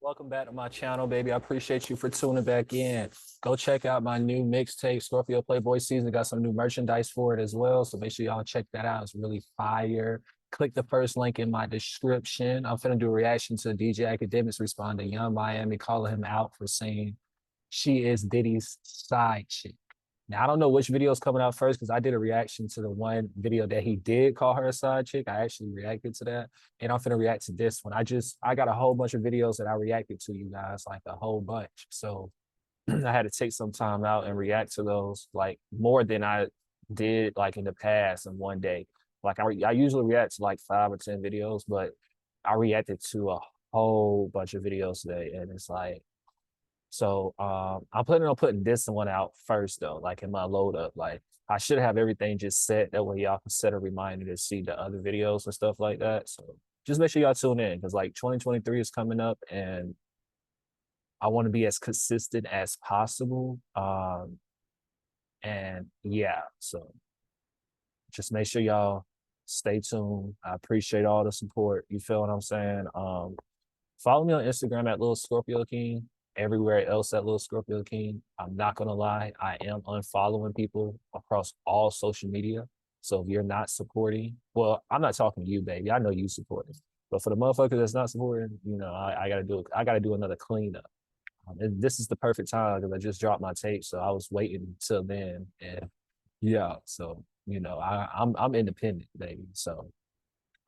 Welcome back to my channel, baby. I appreciate you for tuning back in. Go check out my new mixtape, Scorpio Playboy season. Got some new merchandise for it as well. So make sure y'all check that out. It's really fire. Click the first link in my description. I'm finna do a reaction to DJ Akademiks respond to Young Miami, calling him out for saying she is Diddy's side chick. Now, I don't know which video is coming out first because I did a reaction to the one video that he did call her a side chick. I actually reacted to that. And I'm finna react to this one. I got a whole bunch of videos that I reacted to, you guys, like a whole bunch. So I had to take some time out and react to those, like more than I did like in the past in one day. Like I usually react to like 5 or 10 videos, but I reacted to a whole bunch of videos today. And it's like, so I'm planning on putting this one out first though, like in my load up. Like I should have everything just set. That way y'all can set a reminder to see the other videos and stuff like that. So just make sure y'all tune in because like 2023 is coming up and I want to be as consistent as possible. And yeah, so just make sure y'all stay tuned. I appreciate all the support. You feel what I'm saying? Follow me on Instagram at LilScorpioKing. Everywhere else at LilScorpioKing. I'm not gonna lie, I am unfollowing people across all social media. So if you're not supporting, well, I'm not talking to you, baby. I know you supporting. But for the motherfucker that's not supporting, you know, I gotta do another cleanup. And this is the perfect time because I just dropped my tape, so I was waiting until then. And yeah, so you know, I'm independent, baby. So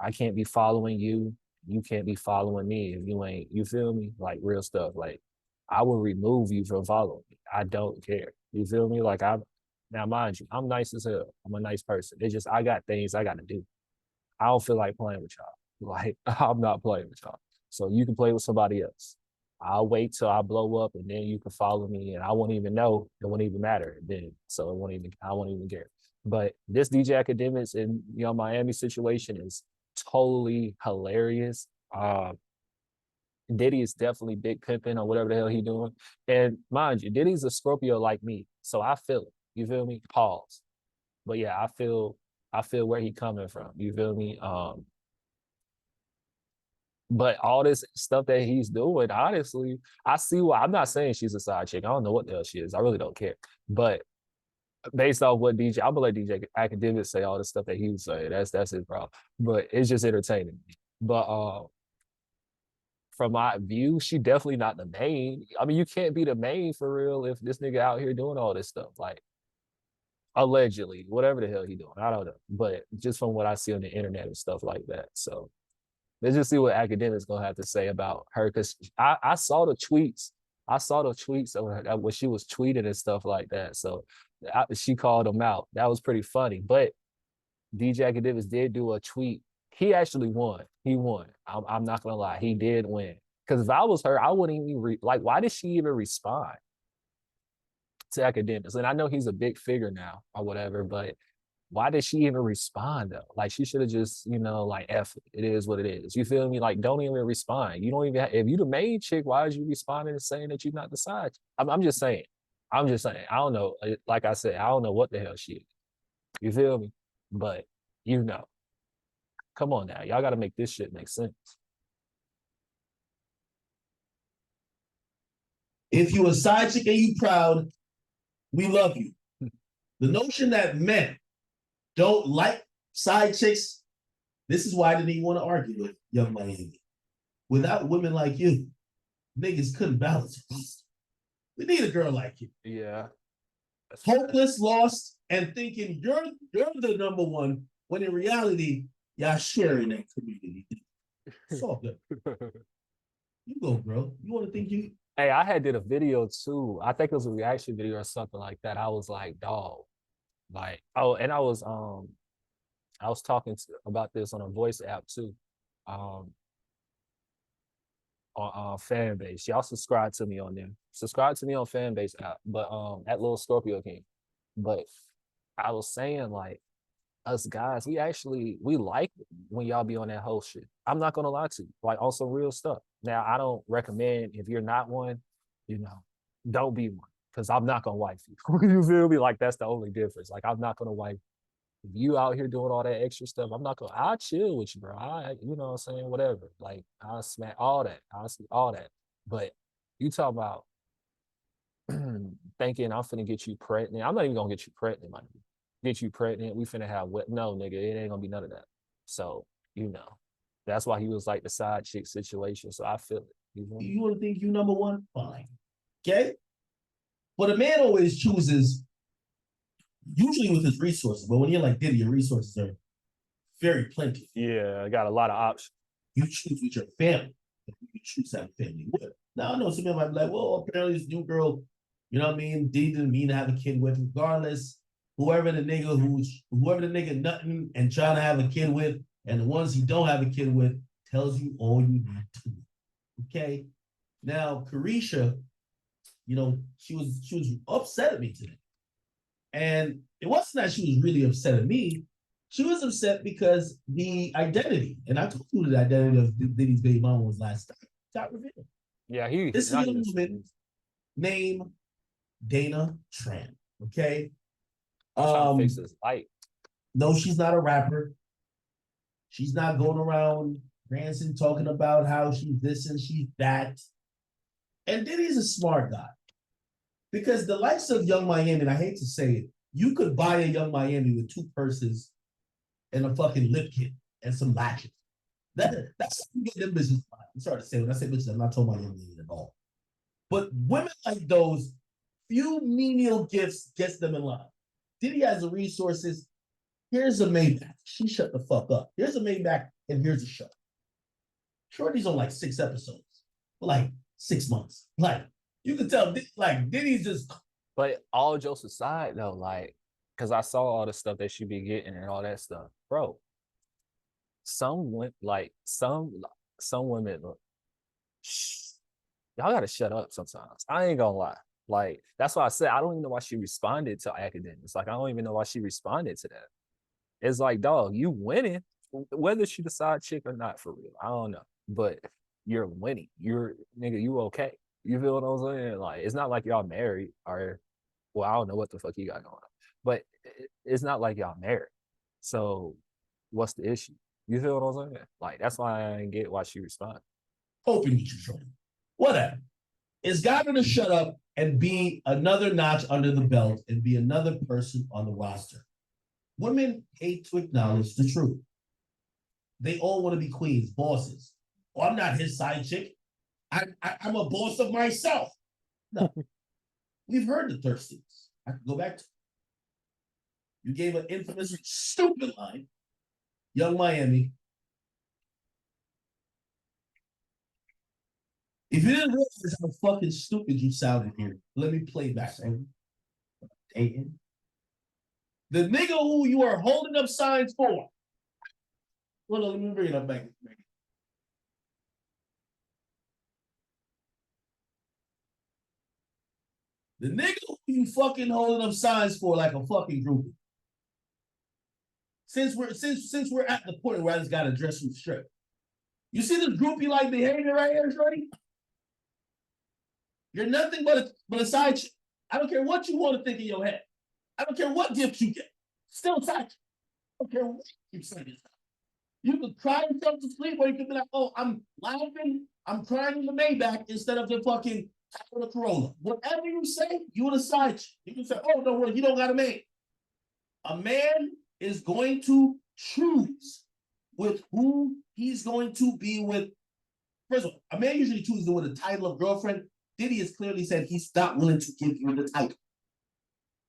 I can't be following you. You can't be following me if you ain't, you feel me? Like real stuff. Like I will remove you from following me. I don't care. You feel me? Like now mind you, I'm nice as hell. I'm a nice person. It's just I got things I gotta do. I don't feel like playing with y'all. Like I'm not playing with y'all. So you can play with somebody else. I'll wait till I blow up and then you can follow me and I won't even know. It won't even matter then. So I won't even care. But this DJ Akademiks and Miami situation is totally hilarious. Diddy is definitely big pimping or whatever the hell he doing. And mind you, Diddy's a Scorpio like me. So I feel it. You feel me? Pause. But yeah, I feel where he coming from. You feel me? But all this stuff that he's doing, honestly, I see why. I'm not saying she's a side chick. I don't know what the hell she is. I really don't care. But based off what DJ, I'm gonna let DJ Akademiks say all the stuff that he was saying. That's his problem. But it's just entertaining. But from my view, she definitely not the main. I mean, you can't be the main for real if this nigga out here doing all this stuff. Like allegedly, whatever the hell he doing. I don't know. But just from what I see on the internet and stuff like that. So let's just see what Akademiks gonna have to say about her. Cause I saw the tweets. I saw the tweets of her, when she was tweeting and stuff like that. So she called him out. That was pretty funny. But DJ Akademiks did do a tweet. He actually won. He won. I'm not gonna lie. He did win. Because if I was her, I wouldn't even like. Why did she even respond to Akademiks? And I know he's a big figure now or whatever, but why did she even respond though? Like she should have just, like F it is what it is. You feel me? Like don't even respond. You don't even if you the main chick, why is you responding and saying that you're not the side? I'm just saying. I'm just saying. I don't know. Like I said, I don't know what the hell she is. You feel me? But come on now. Y'all gotta make this shit make sense. If you a side chick and you proud, we love you. The notion that men don't like side chicks, this is why I didn't even want to argue with Young Miami. Without women like you, niggas couldn't balance. We need a girl like you. Yeah. Hopeless, lost, and thinking you're the number one, when in reality, y'all sharing that community. It's all good. You go, bro. You want to think you... Hey, I had did a video too. I think it was a reaction video or something like that. I was like, dog. Like, oh, and I was talking about this on a voice app too. On Fanbase. Y'all subscribe to me on there. Subscribe to me on Fanbase app, but at LilScorpioKing. But I was saying like us guys, we like when y'all be on that whole shit. I'm not gonna lie to you, like on some real stuff. Now I don't recommend if you're not one, don't be one. Cause I'm not gonna wife you. You feel me? Like that's the only difference. Like I'm not gonna wife if you out here doing all that extra stuff. I'll chill with you, bro. You know what I'm saying? Whatever. Like I'll smack all that. I'll see all that. But you talk about thinking I'm finna get you pregnant. I'm not even gonna get you pregnant, my nigga. Get you pregnant. We finna have what? No, nigga, it ain't gonna be none of that. So that's why he was like the side chick situation. So I feel it. You want to think you number one? Fine. Okay. But a man always chooses, usually with his resources. But when you're like Diddy, your resources are very plentiful. Yeah, I got a lot of options. You choose with your family. You choose to have a family with. Now I know some people might be like, well, apparently this new girl, you know what I mean? Diddy didn't mean to have a kid with, regardless. Whoever the nigga nothing and trying to have a kid with, and the ones he don't have a kid with, tells you all you need to know. Okay. Now, Carisha, she was upset at me today. And it wasn't that she was really upset at me. She was upset because the identity, and I told you the identity of Diddy's baby mama was last time, got revealed. Yeah, this is a woman named Dana Tran. Okay. Trying to fix this light. No, she's not a rapper. She's not going around dancing, talking about how she's this and she's that. And Diddy's a smart guy. Because the likes of Young Miami, and I hate to say it, you could buy a Young Miami with two purses and a fucking lip kit and some latches. That's how you get them business. I'm sorry to say, when I say bitches, I'm not talking about Young Miami at all. But women like those, few menial gifts gets them in line. Diddy has the resources. Here's a Maybach. She shut the fuck up. Here's a Maybach, and here's a show. Shorty's on like 6 episodes, like 6 months. Like, you can tell, like, Diddy's just. But all jokes aside, though, like, because I saw all the stuff that she be getting and all that stuff, bro. Some women, look, y'all gotta shut up sometimes. I ain't gonna lie. Like, that's why I said I don't even know why she responded to Akademiks. Like, I don't even know why she responded to that. It's like, dog, you winning, whether she the side chick or not, for real. I don't know. But you're winning. You're, nigga, you okay. You feel what I'm saying? Like, it's not like y'all married or, well, I don't know what the fuck you got going on. But it's not like y'all married. So what's the issue? You feel what I'm saying? Like, that's why I didn't get why she responded. Hoping you should. Whatever. It's got her to shut up and be another notch under the belt and be another person on the roster. Women hate to acknowledge the truth. They all want to be queens, bosses. Oh, I'm not his side chick. I'm a boss of myself. No. We've heard the thirstiness. I can go back to. You gave an infamous, stupid line. Young Miami. If you didn't realize how fucking stupid you sounded here, let me play back. Dayton. The nigga who you are holding up signs for. Hold on, let me bring it up back. The nigga who you fucking holding up signs for like a fucking groupie. Since we're at the point where I just got to dress with strip. You see this groupie like behavior right here, Shorty? You're nothing but a side chick. I don't care what you want to think in your head. I don't care what gift you get. Still side chick. I don't care what you say. You can cry yourself to sleep, or you can be like, oh, I'm laughing, I'm crying in the Maybach instead of the fucking Toyota Corolla. Whatever you say, you a side chick. You can say, oh, no, well, you don't got a man. A man is going to choose with who he's going to be with. First of all, a man usually chooses with a title of girlfriend. Diddy has clearly said he's not willing to give you the title.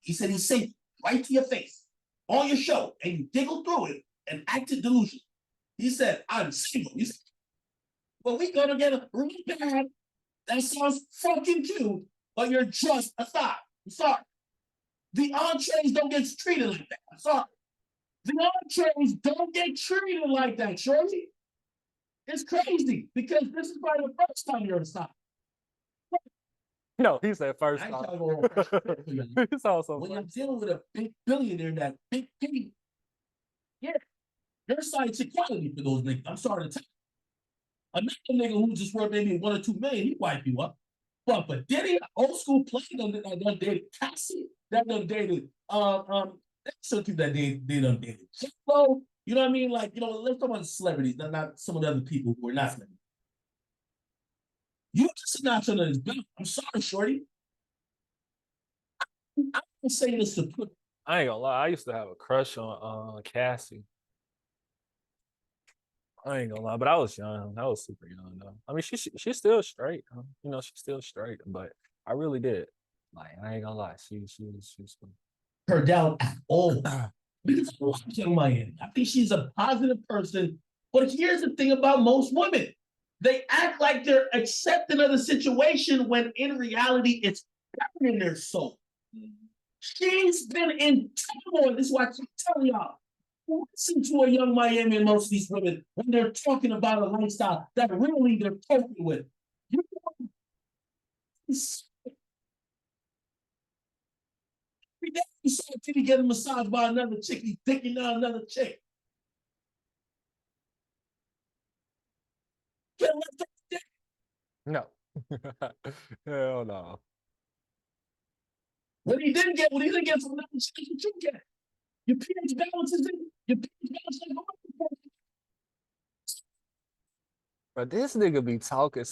He said he's safe right to your face on your show, and you giggle through it and acted delusional. He said, I'm single. You said, well, we go together really bad. That sounds fucking cute, but you're just a thought. I'm sorry. The entrees don't get treated like that. I'm sorry. The entrees don't get treated like that, Shorty. It's crazy because this is probably the first time you're a thought. No, he said first time. It's also when you're dealing with a big billionaire, that big P, yeah, your side chick quality for those niggas. I'm sorry to tell you. Another nigga who just worth maybe 1 or 2 million, he wipe you up. But Diddy, old school play, that done dated Cassie, that done dated that's something that they done dated. So, you know what I mean? Like, let's talk about celebrities, not some of the other people who are not celebrities. You just a notch under his belt. I'm sorry, shorty. I'm saying this to put. I ain't gonna lie. I used to have a crush on Cassie. I ain't gonna lie, but I was young. I was super young though. I mean, she's still straight. You know, she's still straight. But I really did. Like, I ain't gonna lie. She was cool. Her down at all. Because I watch Young Miami. I think she's a positive person. But here's the thing about most women. They act like they're accepting of the situation when in reality it's happening in their soul. She's been in turmoil. This is why I keep telling y'all. Listen to a Young Miami and most of these women when they're talking about a lifestyle that really they're coping with. You saw Diddy getting massaged by another chick. He's taking down another chick. No. Hell no. What he didn't get from another chick, you should get. Your pH balance is in. Your pH balance is in. But this nigga be talking.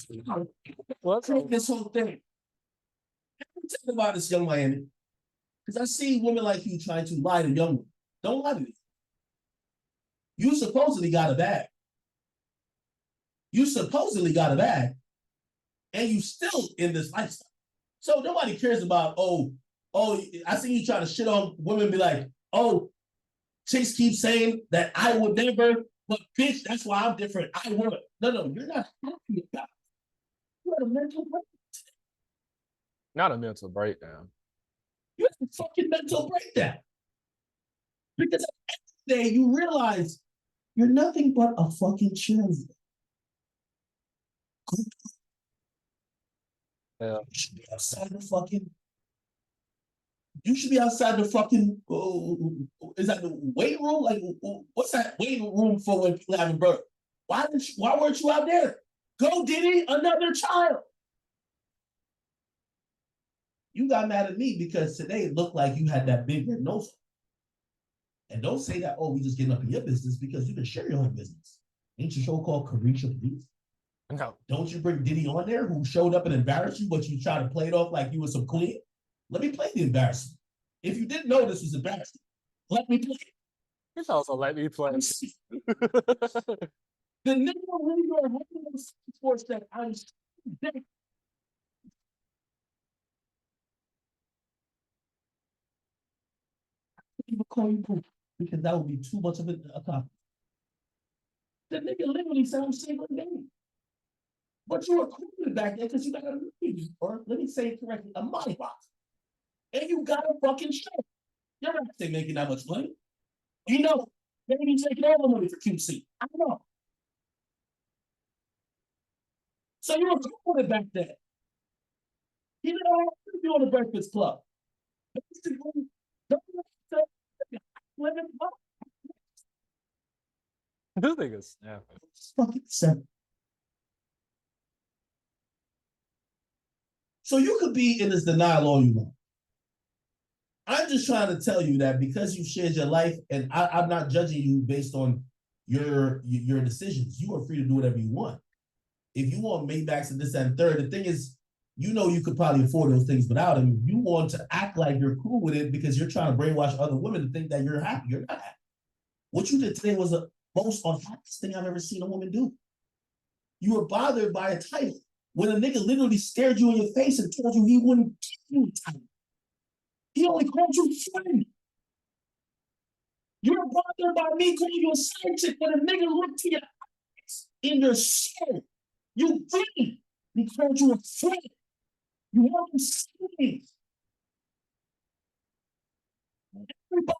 What's this whole thing? Let me tell about this Young Miami. Because I see women like you trying to lie to young women. Don't lie to me. You supposedly got a bag. And you still in this lifestyle. So nobody cares about, I see you trying to shit on women, be like, chicks keep saying that I would never, but bitch, that's why I'm different. I would. No, you're not happy about it. You had a mental breakdown. Not a mental breakdown. You had a fucking mental breakdown. Because at the end of the day, you realize you're nothing but a fucking cheerleader. Yeah. You should be outside the fucking. You should be outside the fucking. Is that the weight room? Like, what's that weight room for when people having birth? Why weren't you out there? Go, Diddy, another child. You got mad at me because today it looked like you had that big red nose. And don't say that, we just getting up in your business because you can share your own business. Ain't your show called Carisha Police? No. Don't you bring Diddy on there who showed up and embarrassed you, but you try to play it off like you were some queen? Let me play the embarrassment. If you didn't know this was embarrassing, let me play it. It's also let me play. The nigga really going to sports that I'm dead. People call you poop because that would be too much of a compliment. The nigga literally said I'm single again. But you were cool back there because you got a movie, or let me say it correctly, a money box. And you got a fucking show. You're not making that much money. You know, maybe you're taking all the money for QC. I don't know. So you were cool with it back then. You know, what to do on the Breakfast Club. Basically, This nigga's snapping. It's fucking simple. So you could be in this denial all you want. I'm just trying to tell you that because you shared your life, and I'm not judging you based on your decisions. You are free to do whatever you want. If you want Maybachs and this and third, the thing is, you know you could probably afford those things without them. You want to act like you're cool with it because you're trying to brainwash other women to think that you're happy. You're not happy. What you did today was the most unhappiest thing I've ever seen a woman do. You were bothered by a title when a nigga literally stared you in your face and told you he wouldn't give you a title. He only called you friend. You're bothered by me calling you a side chick when a nigga looked to your eyes in your soul. You breathe. He called you a friend. You want to see. Everybody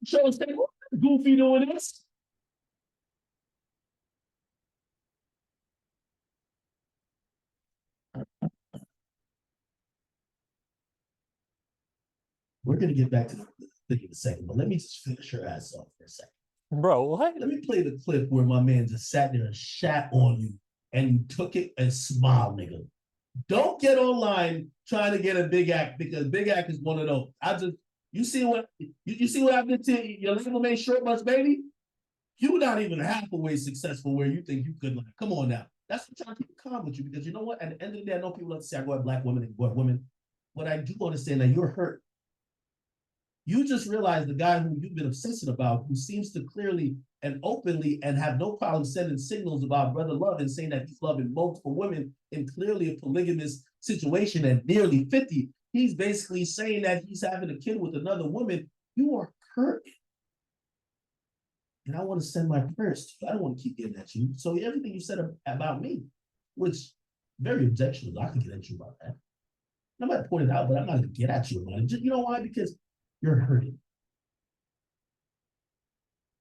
shows say, what Goofy doing this? We're going to get back to the thing in a second, but let me just finish your ass off for a second. Bro, what? Let me play the clip where my man just sat there and shat on you and you took it and smiled, nigga. Don't get online trying to get a big act because big act is one of those. You see what I did to your label mate Short Bus Baby? You're not even half a way successful where you think you could. Like, come on now. That's what I'm trying to keep it calm with you, because you know what? At the end of the day, I know people love to say I go at black women and go at women, but I do understand that you're hurt. You just realized the guy who you've been obsessing about, who seems to clearly and openly and have no problem sending signals about brother love and saying that he's loving multiple women in clearly a polygamous situation at nearly 50. He's basically saying that he's having a kid with another woman. You are hurt. And I want to send my prayers to you. I don't want to keep getting at you. So everything you said about me, which very objectionable, I can get at you about that. I might point it out, but I'm not going to get at you about it. You know why? Because you're hurting.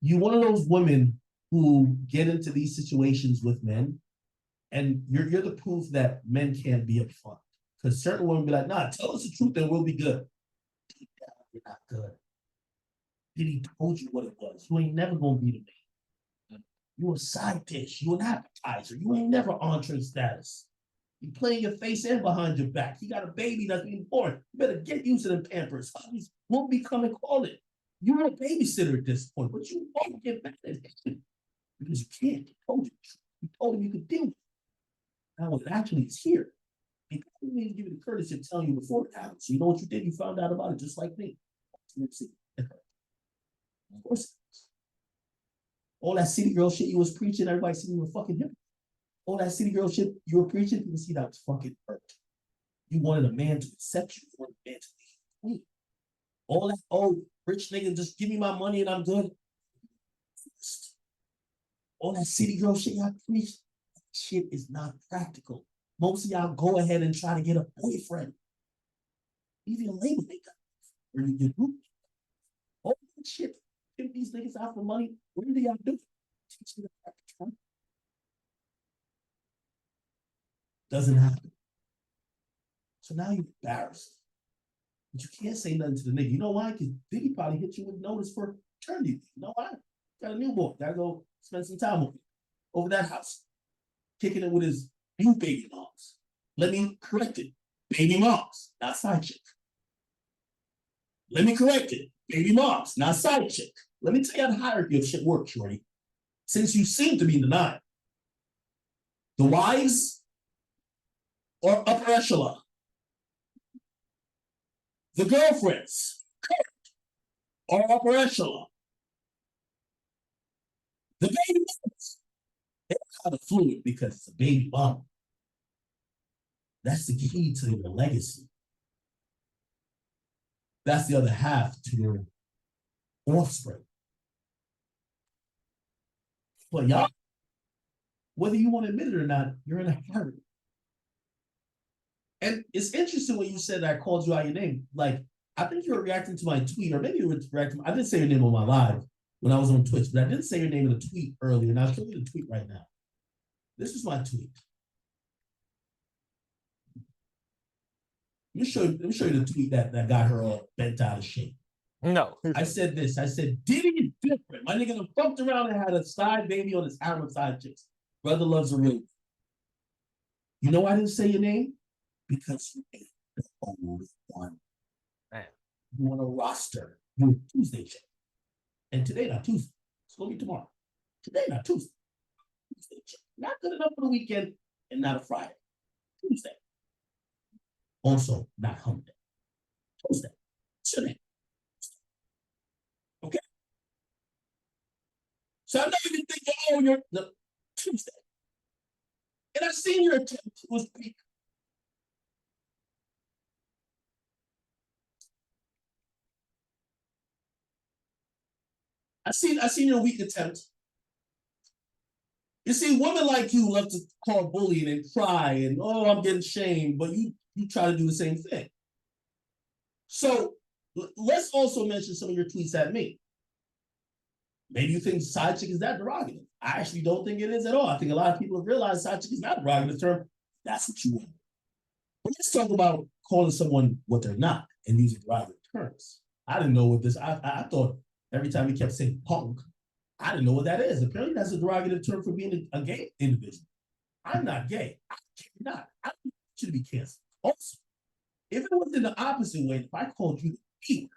You're one of those women who get into these situations with men, and you're the proof that men can't be upfront. Because certain women be like, nah, tell us the truth and we'll be good. You're not good. Diddy told you what it was. You ain't never gonna be the man. You a side dish. You an appetizer. You ain't never entree status. You playing your face and behind your back. You got a baby that's being born. You better get used to them Pampers. Hubbies won't be coming calling. You're a babysitter at this point, but you won't get mad at him because you can't. He told you. He told him you could deal with it. Now, it actually is here. He didn't even give you the courtesy of telling you before it happened. So you know what you did? You found out about it just like me. Of course. All that city girl shit you was preaching, everybody seen you were fucking him. All that city girl shit you were preaching, people see that was fucking hurt. You wanted a man to accept you. You wanted a man to be queen. All that, oh, rich nigga, just give me my money and I'm good. All that city girl shit y'all preach, that shit is not practical. Most of y'all go ahead and try to get a boyfriend. Even a label nigga. Or you do all that shit. Give these niggas out for money. What do y'all do? Teach me the practical. Doesn't happen. So now you're embarrassed. But you can't say nothing to the nigga. You know why? Because Diddy probably hit you with notice for paternity. You know why? Got a newborn. Gotta go spend some time with him over that house. Kicking it with his new baby moms. Let me correct it. Baby moms, not side chick. Let me correct it. Baby moms, not side chick. Let me tell you how the hierarchy of shit works, shorty. Since you seem to be in denial. The wives or upper echelon. The girlfriends or upper echelon. The baby moms. They're kind of fluid because it's a baby mom. That's the key to your legacy. That's the other half to your offspring. But y'all, whether you want to admit it or not, you're in a hurry. And it's interesting when you said that I called you out your name. Like, I think you were reacting to my tweet, or maybe you were reacting. I didn't say your name on my live when I was on Twitch, but I didn't say your name in a tweet earlier, and I'll show you the tweet right now. This is my tweet. Let me show you the tweet that got her all bent out of shape. No. I said this. I said, Diddy is different. My nigga done fucked around and had a side baby on his arm of side chicks. Brother loves a real. You know why I didn't say your name? Because you ain't the only one. Man. You on a roster. You're a Tuesday chick. And today not Tuesday. It's gonna be tomorrow. Today not Tuesday. Tuesday chick. Not good enough for the weekend and not a Friday. Tuesday. Also, not hump day. Tuesday. Today. Okay. So I know you can think, oh, you're no, Tuesday. And I seen your attempt was weak. I seen your weak attempt. You see, women like you love to call bullying and cry and oh, I'm getting shamed, but you try to do the same thing. So let's also mention some of your tweets at me. Maybe you think side chick is that derogative. I actually don't think it is at all. I think a lot of people have realized side chick is not a derogative term. That's what you want. But let's talk about calling someone what they're not and using derogative terms. I didn't know what this, I thought every time he kept saying punk, I didn't know what that is. Apparently that's a derogative term for being a gay individual. I'm not gay. I cannot. I should be canceled. Also, if it was in the opposite way, if I called you the P word,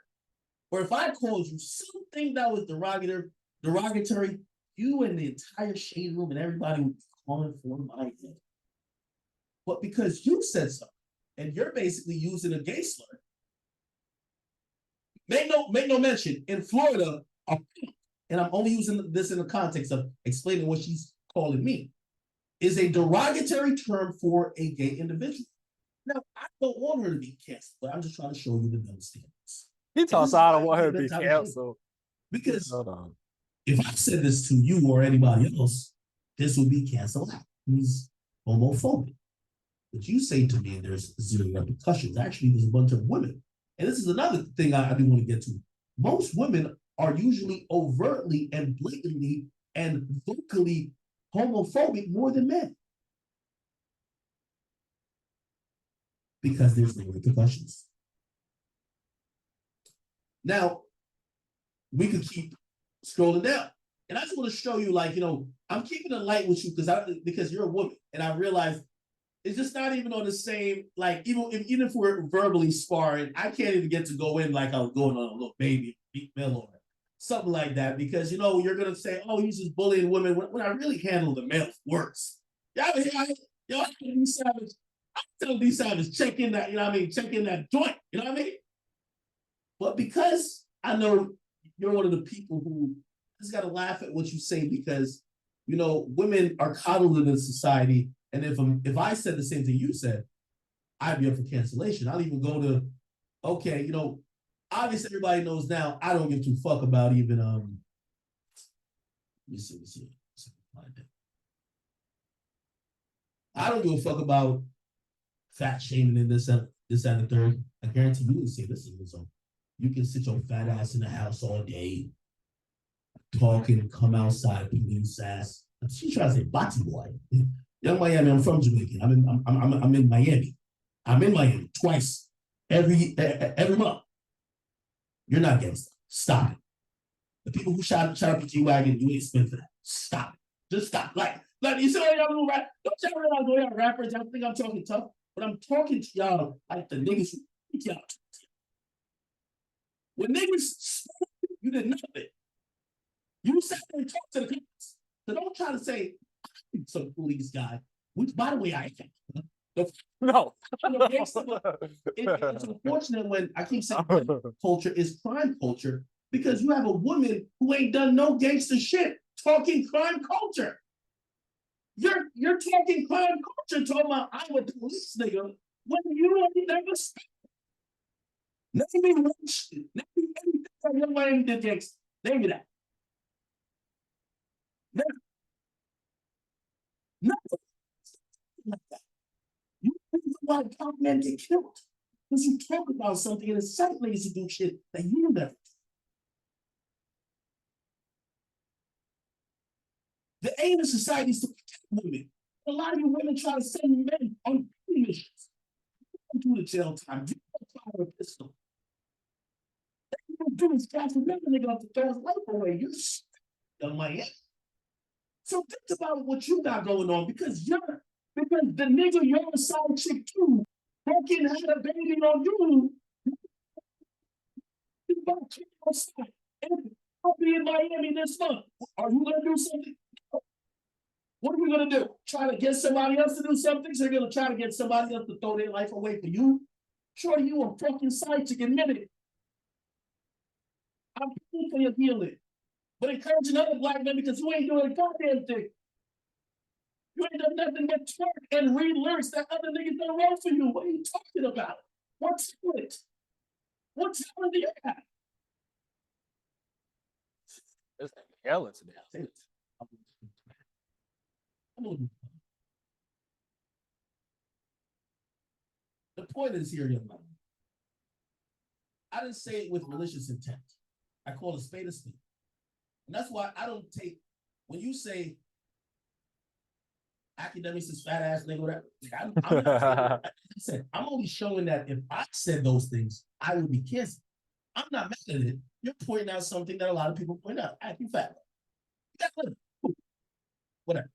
or if I called you something that was derogatory, you and the entire shade room and everybody would be calling for my head. But because you said something, and you're basically using a gay slur, make no mention, in Florida, and I'm only using this in the context of explaining what she's calling me, is a derogatory term for a gay individual. Now, I don't want her to be canceled, but I'm just trying to show you the double standards. He talks, I don't want her to be canceled. Because if I said this to you or anybody else, this would be canceled out. He's homophobic. But you say to me there's zero repercussions. Actually, there's a bunch of women. And this is another thing I do want to get to. Most women are usually overtly and blatantly and vocally homophobic more than men. Because there's no repercussions. Now, we could keep scrolling down. And I just want to show you, like, I'm keeping it light with you because you're a woman. And I realize it's just not even on the same, like, even if we're verbally sparring, I can't even get to go in like I was going on a little baby, beat Mel or something like that. Because, you're going to say, oh, he's just bullying women when I really handle the male worse. I tell these Savage, check in that, check in that joint, But because I know you're one of the people who just got to laugh at what you say because, women are coddled in this society. And if I said the same thing you said, I'd be up for cancellation. I'll even go to, okay, obviously everybody knows now I don't give two fuck about even, let me see. I don't give a fuck about fat shaming in this and the third. I guarantee you would say this is so. You can sit your fat ass in the house all day, talking and come outside, produce ass. She tries to say body boy. Young Miami, I'm from Jamaica. I'm in Miami. I'm in Miami twice every month. You're not gangster. Stop it. The people who shot up the G-Wagon, you ain't spent for that. Stop it. Just stop. Like you see all y'all rap. Don't y'all realize y'all rappers? I think I'm talking tough, but I'm talking to y'all like the niggas who y'all. When niggas spoke, you did nothing. You sat there and talked to the cops. So don't try to say, I'm some police guy, which, by the way, I am. No. It's unfortunate when I keep saying culture is crime culture because you have a woman who ain't done no gangster shit talking crime culture. You're talking crime culture, talking about I'm a police nigga when you ain't never speak. Name me one shit. Name me anything that young Miami did gangster. Name me that. Never. Nothing like that. You think why top men get killed. Because you talk about something and incite niggas to do shit that you never do. The aim of society is to protect women. A lot of you women try to send men on missions. You don't do the jail time. You don't fire a pistol. You don't do is catch another nigga off to throw his life away. You're young Miami. So think about what you got going on because the nigga you're a side chick too fucking had a baby on you. You about to outside. And I'll be in Miami this month. Are you gonna do something? What are we gonna do? Try to get somebody else to do something? So you're gonna try to get somebody else to throw their life away for you? Sure, you a fucking side chick, admit it. I'm praying for your healing. But encouraging other black men because you ain't doing a goddamn thing. You ain't done nothing but twerk and read lyrics that other niggas done wrong for you. What are you talking about? What's it? What talent do you have? It's hella today. The point is here, young man. I didn't say it with malicious intent. I call a spade a spade. And that's why I don't take, when you say Akademiks is fat ass nigga, whatever, I'm only showing that if I said those things, I would be canceled. I'm not mad at it. You're pointing out something that a lot of people point out. You fat. Whatever.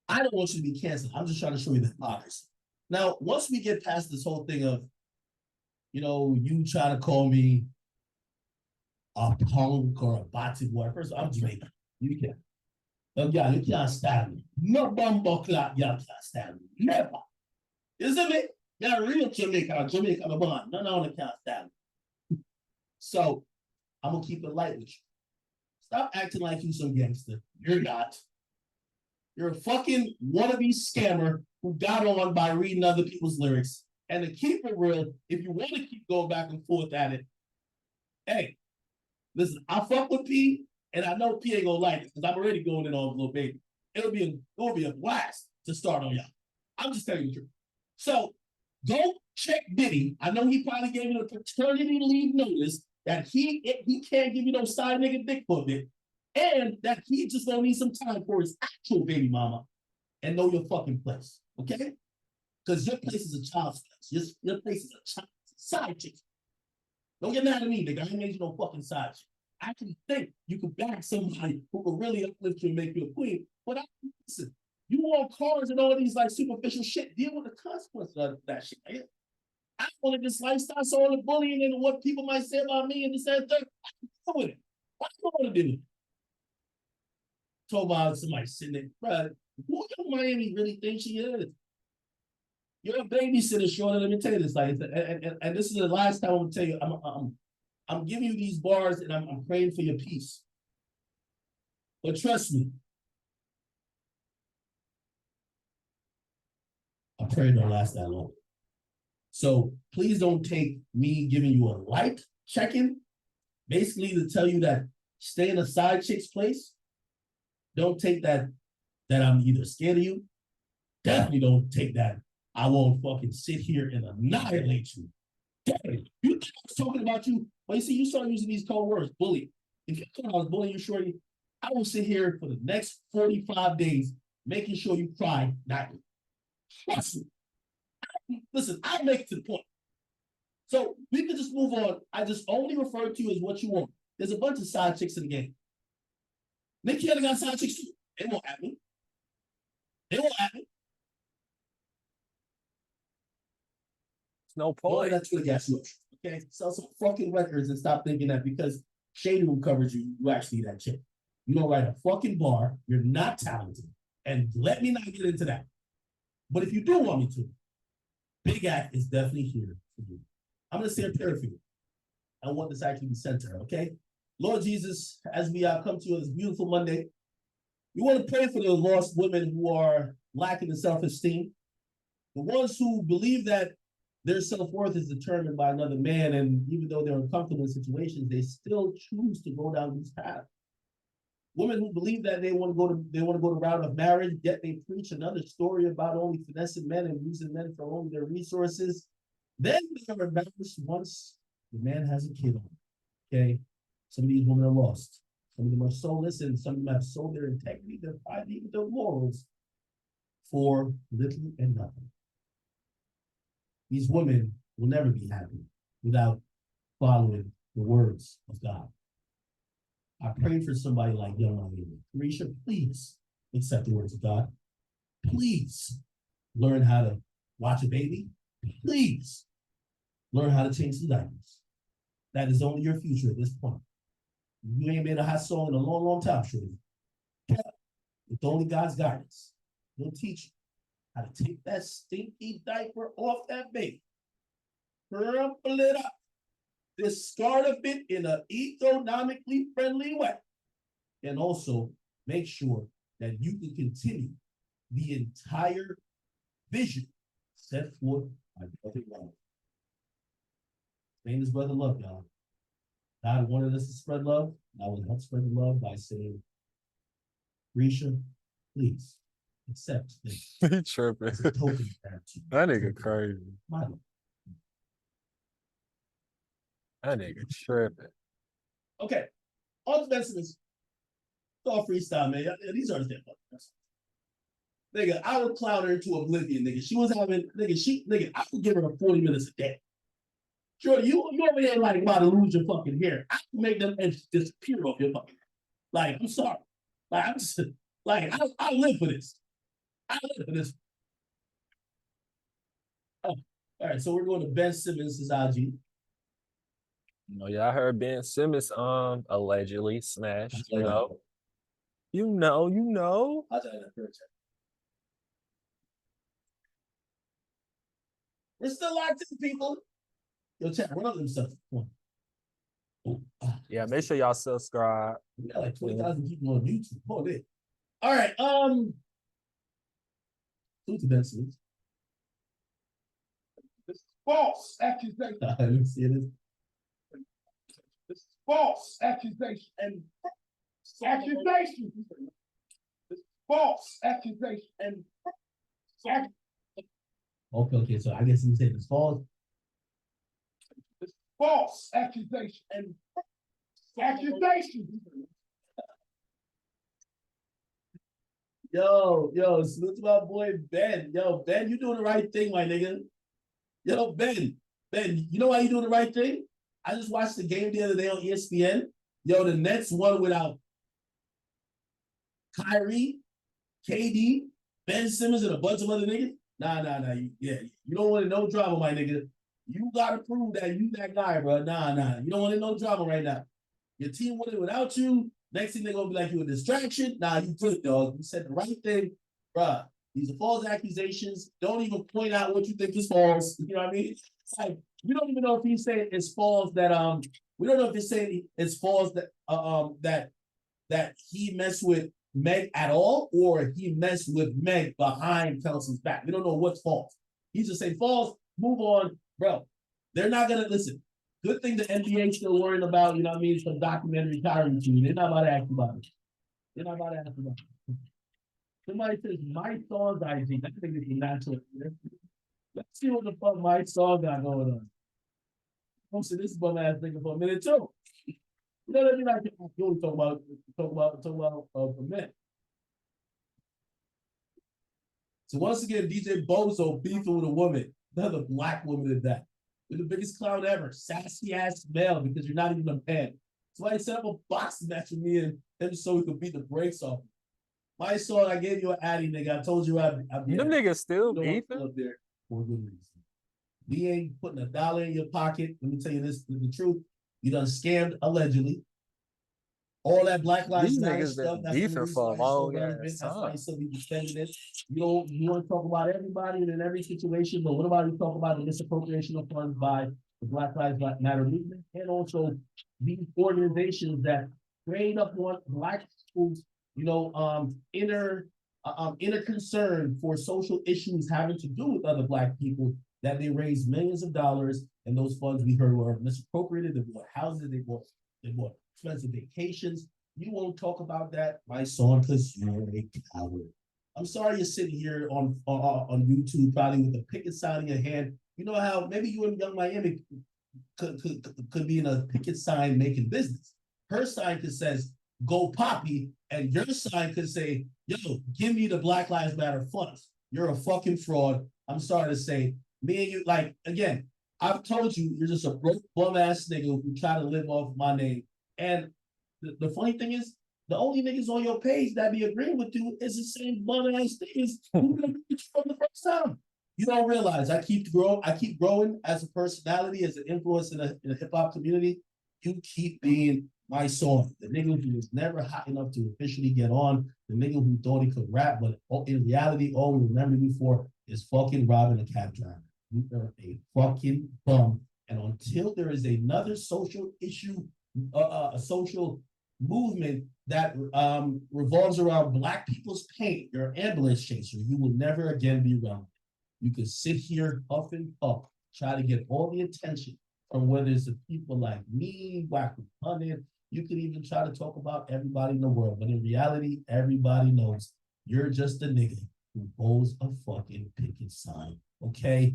I don't want you to be canceled. I'm just trying to show you the hypocrisy. Now, once we get past this whole thing of, you try to call me a punk or a bati boy. First, I'm Jamaican. You can. Yeah, you can't stand me. No bumbo clock, you can't stand me. Never. You see me? You're real Jamaican, the born. None of them can't stand me. So I'm gonna keep it light with you. Stop acting like you some gangster. You're not. You're a fucking wannabe scammer who got on by reading other people's lyrics. And to keep it real, if you want to keep going back and forth at it, hey, listen, I fuck with P, and I know P ain't gonna like it because I'm already going in on Lil Baby. It'll be a blast to start on y'all. I'm just telling you the truth. So go check Diddy. I know he probably gave you a paternity leave notice that he can't give you no side nigga dick for a bit, and that he just gonna need some time for his actual baby mama and know your fucking place, okay? Because your place is a child's place. Your place is a child, side chick. Don't get mad at me, nigga. I ain't made you no fucking side chick. I actually think you could back somebody who could really uplift you and make you a queen. But listen, you want cars and all these like superficial shit. Deal with the consequences of that shit. Man. I wanted this lifestyle, so all the bullying and what people might say about me and this and that. I with it. What do you want to do? Talk about somebody sitting there, bro. Who your Miami really thinks she is? You're a babysitter, Shorty. Let me tell you this, like, and this is the last time I'm gonna tell you. I'm giving you these bars, and I'm praying for your peace. But trust me, I pray it don't last that long. So please don't take me giving you a light check-in, basically to tell you that stay in a side chick's place. Don't take that I'm either scared of you. Definitely don't take that I won't fucking sit here and annihilate you. Definitely. You think I was talking about you? Well, you see, you start using these cold words, bully. If you thought I was bullying you, Shorty, I will sit here for the next 45 days making sure you cry nightly. Trust me. Listen, I'll make it to the point. So we can just move on. I just only refer to you as what you want. There's a bunch of side chicks in the game. Nick Cannon got side chicks too. It won't happen. It won't happen. It's no point. That's gonna gas you up. Okay, sell some fucking records and stop thinking that because Shady Room covers you, you actually that chick. You don't write a fucking bar. You're not talented, and let me not get into that. But if you do want me to, Big Act is definitely here for you. I'm gonna say a prayer for you. I want this actually to be sent to her. Okay, Lord Jesus, as we come to you on this beautiful Monday, we want to pray for the lost women who are lacking in self-esteem, the ones who believe that their self-worth is determined by another man, and even though they're uncomfortable in situations, they still choose to go down this path. Women who believe that they want to go the route of marriage, yet they preach another story about only finessing men and using men for only their resources. Then they are embarrassed once the man has a kid on. Okay, some of these women are lost. Some of them are soulless, and some of them have sold their integrity, their pride, even their morals for little and nothing. These women will never be happy without following the words of God. I pray for somebody like young Miami. Carisha, please accept the words of God. Please learn how to watch a baby. Please learn how to change some diapers. That is only your future at this point. You ain't made a hot song in a long, long time, Shorty. With only God's guidance, He'll teach you how to take that stinky diaper off that baby, crumple it up, discard of it in an economically friendly way, and also make sure that you can continue the entire vision set forth by Brother Love. His name is Brother Love, y'all. God wanted us to spread love. I will help spread the love by saying, Risha, please accept this. He tripping. Token that nigga crazy. My love. That nigga tripping. Okay. On to Benson. It's all freestyle, man. These are the nigga, I would clown her into oblivion, nigga. She was having, nigga, I would give her 40 minutes a day. Sure, you over there like about to lose your fucking hair. I can make them edges disappear off your fucking hair. Like, I'm sorry. Like, I'm just, like, I live for this. I live for this. Oh, all right, so we're going to Ben Simmons' IG. Yeah, I heard Ben Simmons allegedly smashed, You know, you know. I'll tell you that first. We're still locked in, people. Yo, chat, run up them stuff. Yeah, make sure y'all subscribe. We got like 20,000 people on YouTube. Hold it. All right. Food to bed sleeps. This is false accusation. Let me see this. This is false accusation and accusation. This is false accusation and okay. So I guess you said it's false. This is false accusation and accusation. Yo, salute to my boy Ben. Yo, Ben, you doing the right thing, my nigga. Yo, Ben, you know why you doing the right thing? I just watched the game the other day on ESPN. Yo, the Nets won without Kyrie, KD, Ben Simmons, and a bunch of other niggas. Nah. You don't want no drama, my nigga. You gotta prove that you that guy, bro. Nah. You don't want no drama right now. Your team won it without you. Next thing they're gonna be like you a distraction. Nah, you good, dog. You said the right thing, bruh. These are false accusations. Don't even point out what you think is false. You know what I mean? It's like we don't even know if he's saying it's false that we don't know if he's saying it's false that that he messed with Meg at all, or he messed with Meg behind Kelsey's back. We don't know what's false. He's just saying false, move on, bro. They're not gonna listen. Good thing the NBA still worrying about, you know what I mean, some documentary retirement team. They're not about to ask about it. They're not about to ask about it. Somebody says my song's IG. That thing is natural. Let's see what the fuck my song got going on. Posted this bum ass nigga for a minute too. You know what I mean? I can only talk about a minute. So once again, DJ Bozo beefing with a woman, another black woman at that. You're the biggest clown ever, sassy ass male because you're not even a man. So I set up a boxing match with me and him so we could beat the brakes off. My song, I gave you an addy, nigga. I told you I'd be. Them niggas still beefing up there for a good reason. We ain't putting $1 in your pocket. Let me tell you this, the truth. You done scammed allegedly. All that Black Lives Matter stuff. That's beefing for a long time. That's why you still be defending it. You want to talk about everybody and in every situation, but what about you talk about the misappropriation of funds by the Black Lives Matter movement and also these organizations that trade up on Black people's, inner concern for social issues having to do with other Black people, that they raise millions of dollars, and those funds we heard were misappropriated. They bought houses, they bought expensive vacations. You won't talk about that, my son, because you're a coward. I'm sorry you're sitting here on YouTube, probably with a picket sign in your hand. You know how maybe you in Young Miami could be in a picket sign making business. Her sign could says "Go Poppy," and your sign could say, "Yo, give me the Black Lives Matter funds." You're a fucking fraud. I'm sorry to say. Me and you, like, again, I've told you, you're just a broke bum ass nigga who try to live off my name. And the funny thing is, the only niggas on your page that be agreeing with you is the same bum ass niggas who agree with you from the first time. You don't realize I keep growing as a personality, as an influence in the hip hop community. You keep being my song. The nigga who was never hot enough to officially get on, the nigga who thought he could rap, but in reality, all we remember you for is fucking robbing a cab driver. You are a fucking bum. And until there is another social issue, a social movement that revolves around Black people's pain, you're an ambulance chaser. You will never again be relevant. You can sit here, puff and puff, try to get all the attention from whether it's the people like me, Black Hunted. You can even try to talk about everybody in the world. But in reality, everybody knows you're just a nigga who holds a fucking picket sign. Okay?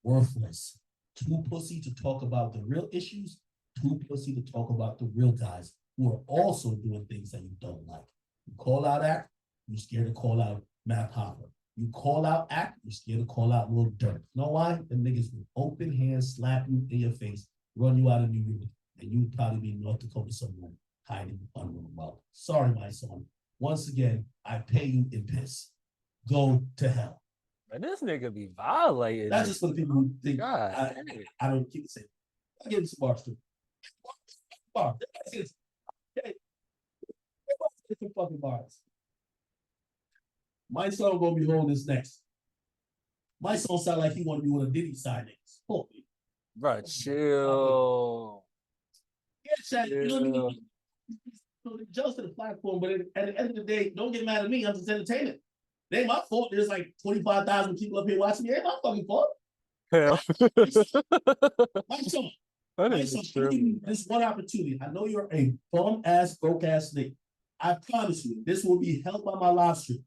Worthless. Too pussy to talk about the real issues, too pussy to talk about the real guys who are also doing things that you don't like. You call out Act, you're scared to call out Matt Hopper. You call out Act, you're scared to call out Lil Durk. You know why? The niggas with open hands slap you in your face, run you out of New York, and you would probably be in North Dakota somewhere hiding under the rug. Sorry, my son. Once again, I pay you in piss. Go to hell. Man, this nigga be violating. That's just for the people who think I don't keep saying. I give him some bars too. different fucking bars. My son gonna be holding this next. My son sound like he want to be one of Diddy side niggas. Holy. Bro, chill. Yeah, Shaq, you know what I mean? So they adjust to the platform, but at the end of the day, don't get mad at me. I'm just entertainment. It ain't my fault. There's like 25,000 people up here watching me. It ain't my fucking fault. Hell. My son, That my is son, true. give you this one opportunity. I know you're a bum ass, broke ass nigga. I promise you, this will be held by my live stream.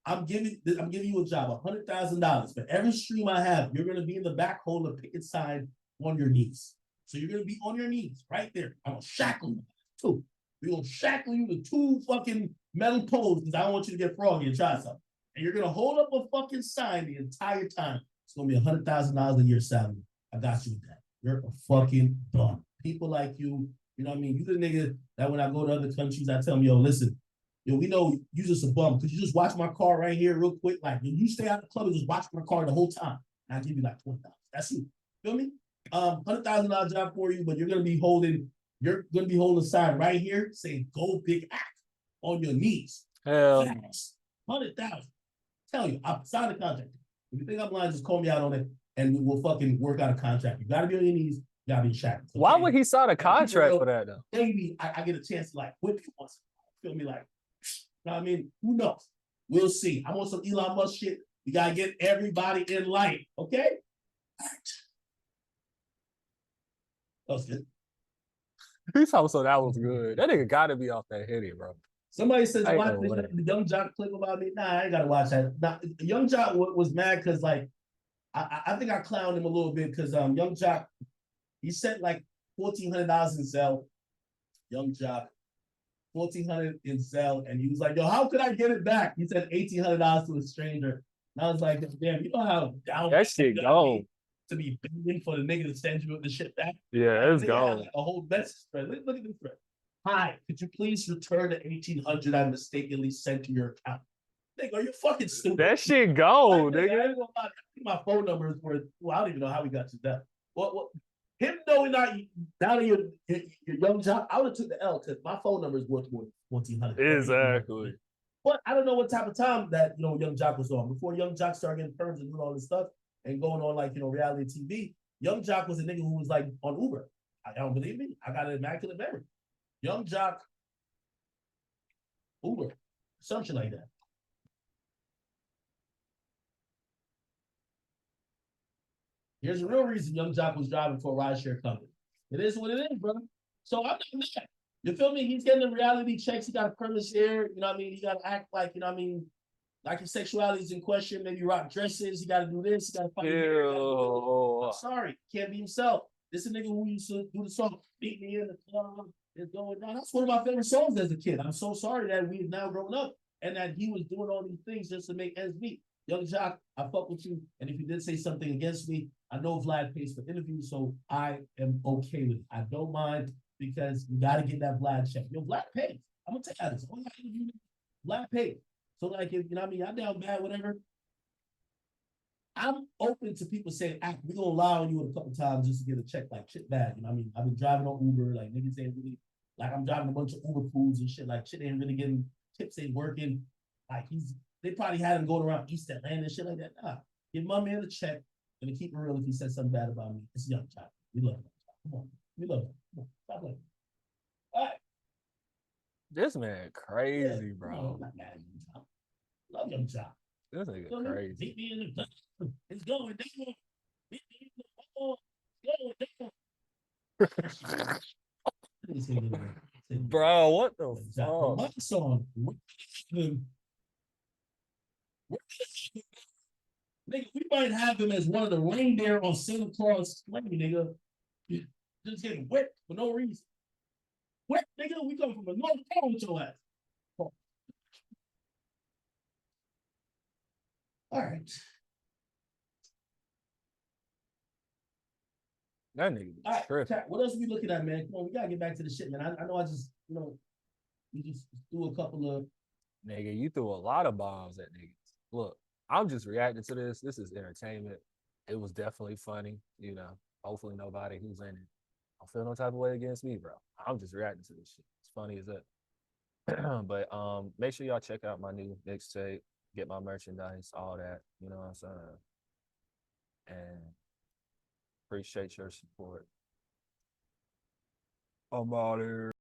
I'm giving you a job, $100,000 for every stream I have. You're gonna be in the back holding a picket sign on your knees. So you're gonna be on your knees right there. I'm gonna shackle you too. We're gonna shackle you to 2 fucking metal poles because I don't want you to get froggy and try something. And you're gonna hold up a fucking sign the entire time. It's gonna be $100,000 a year salary. I got you with that. You're a fucking bum. People like you, you know what I mean? You the nigga that when I go to other countries, I tell them, yo, listen, yo, we know you just a bum. Could you just watch my car right here real quick? Like, you stay out of the club and just watch my car the whole time. And I'll give you like $20,000. That's you. Feel me? $100,000 job for you, but you're gonna be holding a sign right here saying "Go Big Act" on your knees. Hell. 100,000. Tell you, I signed a contract. If you think I'm lying, just call me out on it, and we will fucking work out a contract. You gotta be on your knees. You gotta be shackled. Okay? Why would he sign a contract for that though? Maybe I get a chance to like whip you once. Feel me? Like, you know what I mean? Who knows? We'll see. I'm on some Elon Musk shit. We gotta get everybody in line. Okay? All right. That was good. He told so that was good. That nigga gotta be off that hitty, bro. Somebody says, watch the Young Jock clip about me. Nah, I ain't gotta watch that. Nah, Young Jock was mad because like I think I clowned him a little bit because Young Jock, he sent like $1,400 in Zelle. Young Jock, 1,400 in Zelle, and he was like, "Yo, how could I get it back?" He said $1,800 to a stranger. And I was like, "Damn, you know how down that shit go to be begging for the nigga to send you the shit back." Yeah, it's gone. Like a whole message thread. Look at this thread. Hi, could you please return the 1,800 I mistakenly sent to your account? Nigga, are you fucking stupid? That shit go, like, nigga. I think my phone number is worth. Well, I don't even know how we got to that. What? Him knowing not down in your Young Jock, I would have took the L because my phone number is worth more than 1,400. Exactly. But I don't know what type of time that Young Jock was on. Before Young Jock started getting perms and doing all this stuff and going on like reality TV, Young Jock was a nigga who was like on Uber. I don't believe me. I got an immaculate memory. Young Jock, Uber, something like that. Here's the real reason Young Jock was driving for a rideshare company. It is what it is, brother. So I'm not mad. You feel me? He's getting the reality checks. He got to curl his hair. You know what I mean? He got to act like, you know what I mean? Like his sexuality is in question. Maybe rock dresses. He got to do this. He got to fight. I'm sorry. Can't be himself. This is a nigga who used to do the song "Beat Me in the Club." Is going down. That's one of my favorite songs as a kid. I'm so sorry that we've now grown up and that he was doing all these things just to make ends meet. Young Jock, I fuck with you. And if you did say something against me, I know Vlad pays for interviews, so I am okay with it. I don't mind because you got to get that Vlad check. Yo, Vlad pays. I'm going to tell you this. All I interview, Vlad pays. So, like, if, you know what I mean, I'm down bad, whatever. I'm open to people saying, we're going to lie on you a couple times just to get a check, like, shit bad. You know what I mean? I've been driving on Uber, like, niggas ain't really, like, I'm driving a bunch of Uber foods and shit, like, shit ain't really getting, tips ain't working. Like, they probably had him going around East Atlanta and shit like that. Nah, give my man a check and keep it real if he said something bad about me. It's Young Jock. We love him. Come on. We love him. Come on. Stop playing. All right. This man crazy, bro. No, I'm not mad at Young Jock. Love Young Jock. This nigga crazy. Beat me in the club. It's going down. Beat me in the ball. It's going down. Bro, what the fuck? My song. Nigga, we might have him as one of the reindeer on Santa Claus sleigh, nigga. Just getting wet for no reason. Wet, nigga, we come from the North Pole with your ass. Oh. All right. That nigga. All right, Kat, what else are we looking at, man? Come on, we gotta get back to the shit, man. I know I just, we just threw a couple of. Nigga, you threw a lot of bombs at niggas. Look, I'm just reacting to this. This is entertainment. It was definitely funny, Hopefully nobody who's in it don't feel no type of way against me, bro. I'm just reacting to this shit. It's funny as that. But make sure y'all check out my new mixtape, get my merchandise, all that. You know what I'm saying? And appreciate your support. I'm out here.